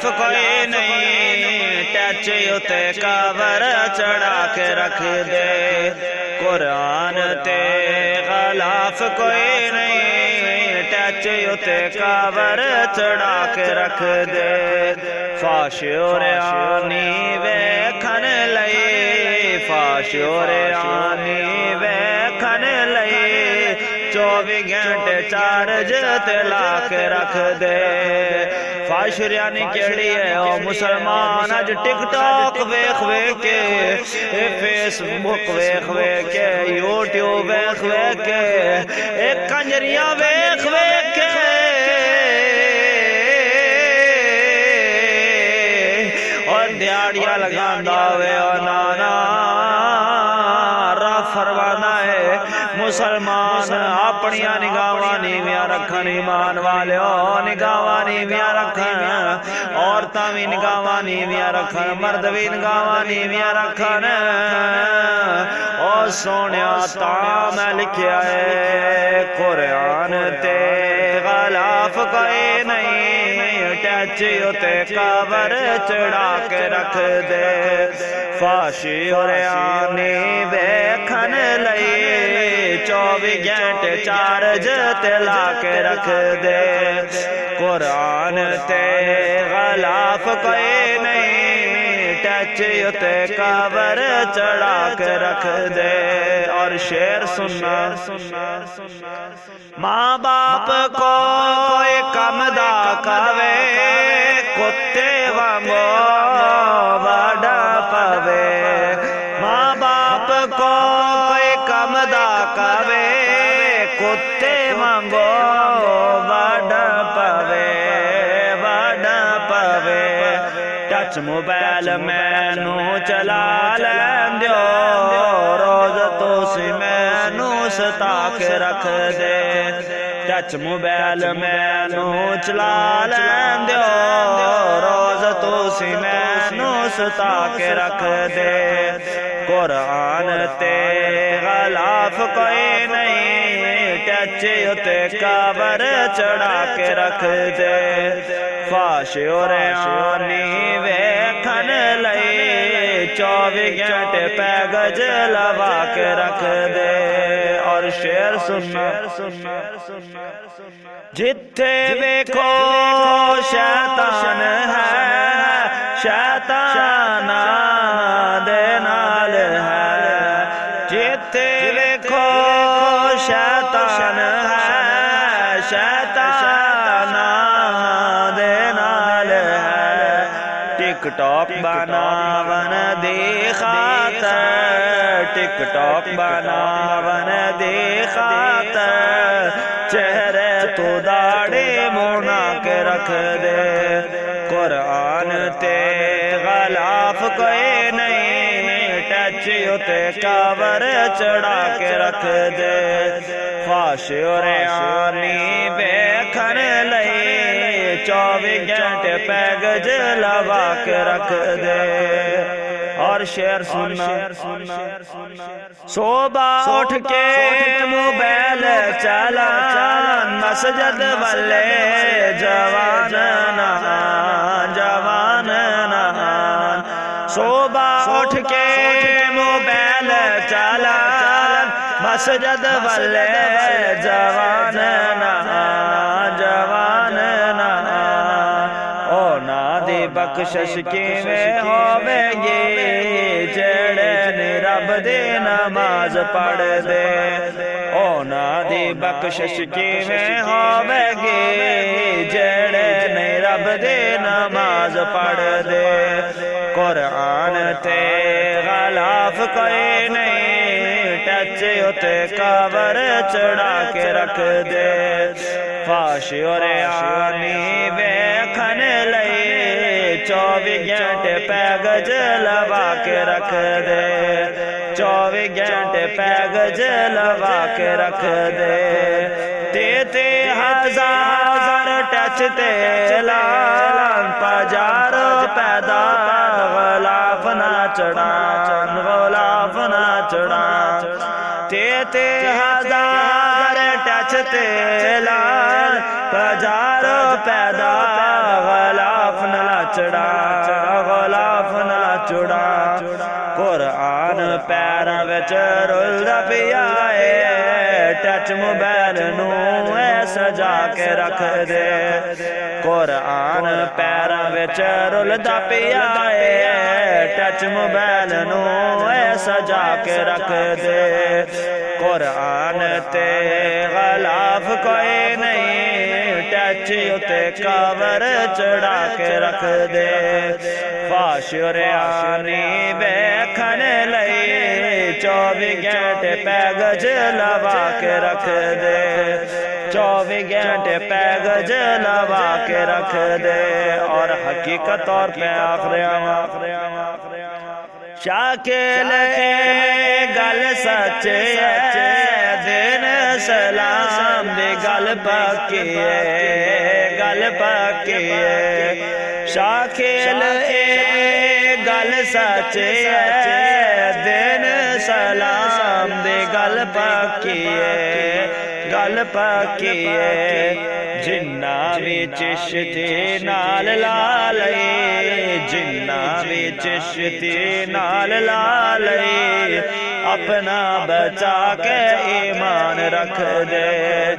غلاف کوئی نہیں ٹچ اتے کور چڑھا کے رکھ دے قرآن تے غلاف کوئی نہیں ٹچ اتے کور چڑھا کے رکھ دے فاش عریانی ویکھن لئی فاش عریانی ویکھن لئی 24 گھنٹے چارج تے لا کے رکھ دے فاش عریانی کیڑی ہے او مسلمان اج ٹک ٹاک ویکھ ویکھ کے فیس بک ویکھ ویکھ کے یوٹیوب ویکھ ویکھ کے کنجریاں ویکھ ویکھ کے اور دیاڑیاں لگاندا ہوئے او نانا رب فرمانا ہے مسلمان اپنی نگاہاں نیویاں رکھن ایمان والےو نگاہاں نیویاں رکھن عورتاں وی نگاہاں نیویاں رکھن مرد وی نگاہاں نیویاں رکھن او سونیا تاں میں لکھیا ہے قرآن تے غلاف کوئی نہیں ٹچ اتے کور چڑھا کے رکھ دے فاش عریانی ویکھن لئی 24 گھنٹے چارج تے لا کے رکھ دے قرآن تے غلاف کوئی نہیں ٹچ اتے کور چڑھا کے رکھ دے اور شعر سننا ماں باپ کو کم دا کاوے کتے وانگو بڑا پاوے ماں باپ کو کم دا کاوے کتے وانگو بڑا پاوے ٹچ موبائل مینو چلا لیندیو روز تسی مینو ستا کے رکھ دے ٹچ موبائل مینو چلا لیندیو روز تسی مینو ستا کے رکھ دے قرآن تے غلاف کوئی نہیں ٹچ اتے کور چڑھا کے رکھ دے فاش عریانی ویکھن لئی 24 گھنٹے پیغج لوا کے رکھ دے اور شعر سننا جتھے ویکھو شیطان ہے شیطان دے نال ہے جتھے ویکھو شیطان ہے شیطان دے نال ہے ٹک ٹاک بناون دی خاطر ٹک ٹاک بناون دی خاطر چہرے تو داڑھی مونا کے رکھ دے قرآن تے غلاف کوئی نہیں ٹچ اتے کور چڑھا کے رکھ دے فاش عریانی ویکھن لئی 24 گھنٹے پیغج لوا کے رکھ دے اور شعر سننا صبح اٹھ کے موبائل چلان مسجد والے جوان نہان صبح اٹھ کے موبائل چلان مسجد والے جوان او نادی بخشش کیویں ہوے گی جڑے نے رب دی نماز پڑھ دے او نادی بخشش کیویں ہوے گی جڑے نے رب دی نماز پڑھ دے قرآن تے غلاف کوئی نہیں ٹچ اتے کور چڑھا کے رکھ دے فاش عریانی ویکھن لئی 24 گھنٹے پیغج لوا کے رکھ دے 24 گھنٹے پیغج لوا کے رکھ دے تے ہزار ٹچ تے لان پجار پیدا غلاف نہ چڑھان غلاف نہ چڑھان تے ہزار ٹچ تے لان پجار پیدا غلاف نہ چڑھا غلاف نہ چڑھا قرآن پیراں وچ رلدا پیا اے ٹچ موبائل نو اے سجا کے رکھ دے قرآن پیراں وچ رلدا پیا اے ٹچ موبائل نو اے سجا کے رکھ دے قرآن تے غلاف کوئی نہیں ٹچ اتے کور چڑھا کے رکھ دے فاشریانی بیکھن لئی 24 گھنٹے پیغج لوا کے رکھ دے 24 گھنٹے پیغج لوا کے رکھ دے اور حقیقت طور پہ آخری شاکل گل سچ دین سلام دی گل پاکی گل پاکی شاکل گل سچ دین سلام دی گل پاکی گل پاکی جنہ بھی چشتی نال لا لئی جنہ بھی چشتی نال لا لئی اپنا بچا کے ایمان رکھ دے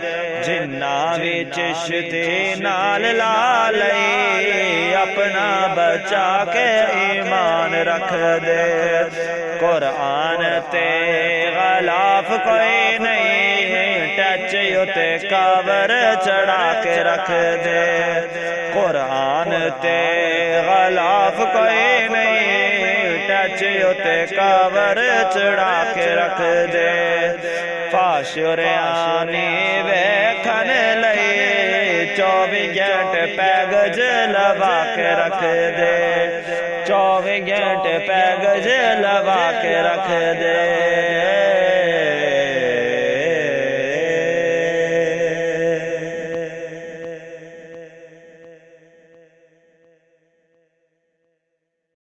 جنہ بھی چشتی نال لا لئی اپنا بچا کے ایمان رکھ دے قرآن تے غلاف کوئی نہیں ٹچ اتے کور چڑھا کے رکھ دے قرآن تے غلاف کوئی نہیں ٹچ اتے کور چڑھا کے رکھ دے فاشریانی ویکھن لئی 24 گھنٹے پیغج لوا کے رکھ دے 24 گھنٹے پیغج لوا کے رکھ دے